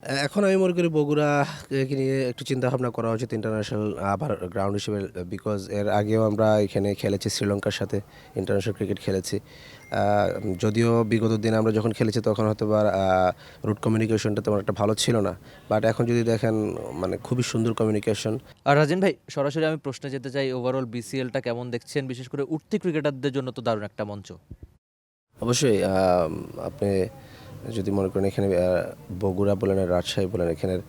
এখন আমি মনে করি বগুড়াকে নিয়ে একটু চিন্তাভাবনা করা উচিত ইন্টারন্যাশনাল আবার গ্রাউন্ড হিসেবে। বিকজ এর আগেও আমরা এখানে খেলেছি শ্রীলঙ্কার সাথে ইন্টারন্যাশনাল ক্রিকেট খেলেছি। যদিও বিগত দিনে আমরা যখন খেলেছি তখন হয়তো বা রুট কমিউনিকেশনটা তেমন একটা ভালো ছিল না, বাট এখন যদি দেখেন মানে খুবই সুন্দর কমিউনিকেশন। আর রাজেন ভাই, সরাসরি আমি প্রশ্নে যেতে চাই, ওভারঅল বিসিএলটা কেমন দেখছেন? বিশেষ করে উঠতি ক্রিকেটারদের জন্য তো দারুণ একটা মঞ্চ। অবশ্যই আপনি যদি মনে করেন এখানে বগুড়া বলেন আর রাজশাহী বলেন, এখানের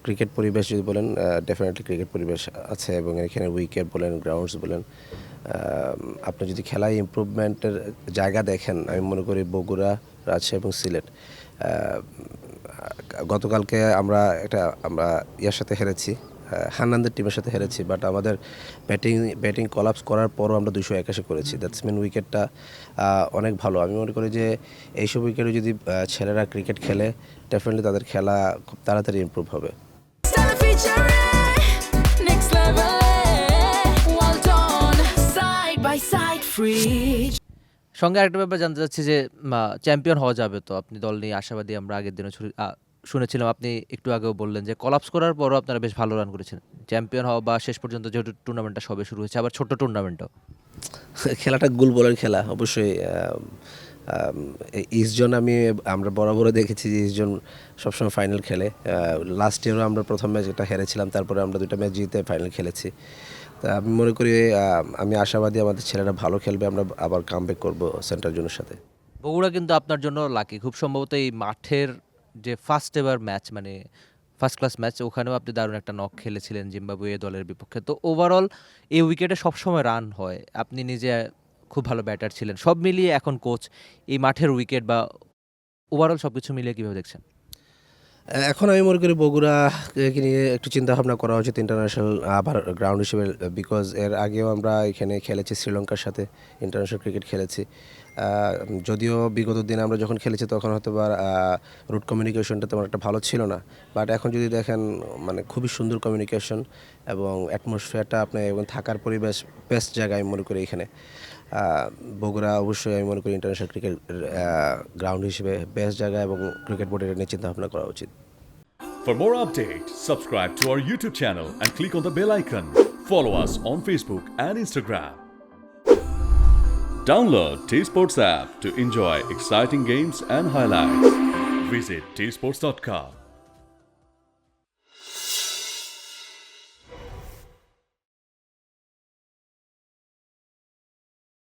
ক্রিকেট পরিবেশ যদি বলেন, ডেফিনেটলি ক্রিকেট পরিবেশ আছে। এবং এখানে উইকেট বলেন, গ্রাউন্ডস বলেন, আপনি যদি খেলায় ইমপ্রুভমেন্টের জায়গা দেখেন, আমি মনে করি বগুড়া, রাজশাহী এবং সিলেট। গতকালকে আমরা ইয়ার সাথে হেরেছি, হান্নানদের টিমের সাথে হেরেছি, বাট আমাদের ব্যাটিং কলাপস করার পরও আমরা 281 করেছি। দ্যাটস মিন উইকেটটা অনেক ভালো। আমি মনে করি যে এইসব উইকেটে যদি ছেলেরা ক্রিকেট খেলে, ডেফিনেটলি তাদের খেলা খুব তাড়াতাড়ি ইমপ্রুভ হবে। সঙ্গে আরেকটা ব্যাপার জানতে চাচ্ছি যে চ্যাম্পিয়ন হওয়া যাবে তো, আপনি দল নিয়ে আশাবাদী। আমরা আগের দিনে শুনেছিলাম, আপনি একটু আগেও বললেন যে কলাপস করার পরও আপনারা বেশ ভালো রান করেছেন। চ্যাম্পিয়ন হওয়া বা শেষ পর্যন্ত যেহেতু টুর্নামেন্টটা সবে শুরু হয়েছে, আবার ছোট্ট টুর্নামেন্টও। খেলাটা গোল বলের খেলা অবশ্যই। ইস্টজন আমরা বরাবরও দেখেছি যে ইস্টজন সবসময় ফাইনাল খেলে। লাস্ট ইয়ারও আমরা প্রথম ম্যাচ এটা হেরেছিলাম, তারপরে আমরা 2টা ম্যাচ জিতে ফাইনাল খেলেছি। তা আমি মনে করি আমি আশাবাদী আমাদের ছেলেরা ভালো খেলবে, আমরা আবার কামব্যাক করবো সেন্ট্রাল জোনের সাথে। বগুড়া কিন্তু আপনার জন্য লাকি, খুব সম্ভবত এই মাঠের যে ফার্স্ট এভার ম্যাচ, মানে ফার্স্ট ক্লাস ম্যাচ, ওখানেও আপনি দারুণ একটা নক খেলেছিলেন জিম্বাবুয়ে দলের বিপক্ষে। তো ওভারঅল এই উইকেটে সবসময় রান হয়, আপনি নিজে খুব ভালো ব্যাটার ছিলেন। সব মিলিয়ে এখন কোচ এই মাঠের উইকেট বা ওভারঅল সব কিছু মিলিয়ে কীভাবে দেখছেন? এখন আমি মনে করি বগুড়াকে নিয়ে একটু চিন্তাভাবনা করা উচিত ইন্টারন্যাশনাল আবার গ্রাউন্ড হিসেবে। বিকজ এর আগেও আমরা এখানে খেলেছি শ্রীলঙ্কার সাথে ইন্টারন্যাশনাল ক্রিকেট খেলেছি। যদিও বিগত দিনে আমরা যখন খেলেছি তখন হয়তো বা রুট কমিউনিকেশনটা তেমন একটা ভালো ছিল না, বাট এখন যদি দেখেন মানে খুবই সুন্দর কমিউনিকেশন এবং অ্যাটমসফিয়ারটা আপনার এবং থাকার পরিবেশ বেস্ট জায়গা আমি মনে করি এখানে। বগুড়া অবশ্যই আমি মনে করি ইন্টারন্যাশনাল ক্রিকেট গ্রাউন্ড হিসেবে বেস্ট জায়গা, এবং ক্রিকেট বোর্ডের নিয়ে চিন্তাভাবনা করা উচিত। For more updates, subscribe to our YouTube channel and click on the bell icon. Follow us on Facebook and Instagram. Download T-Sports app to enjoy exciting games and highlights. Visit tsports.com.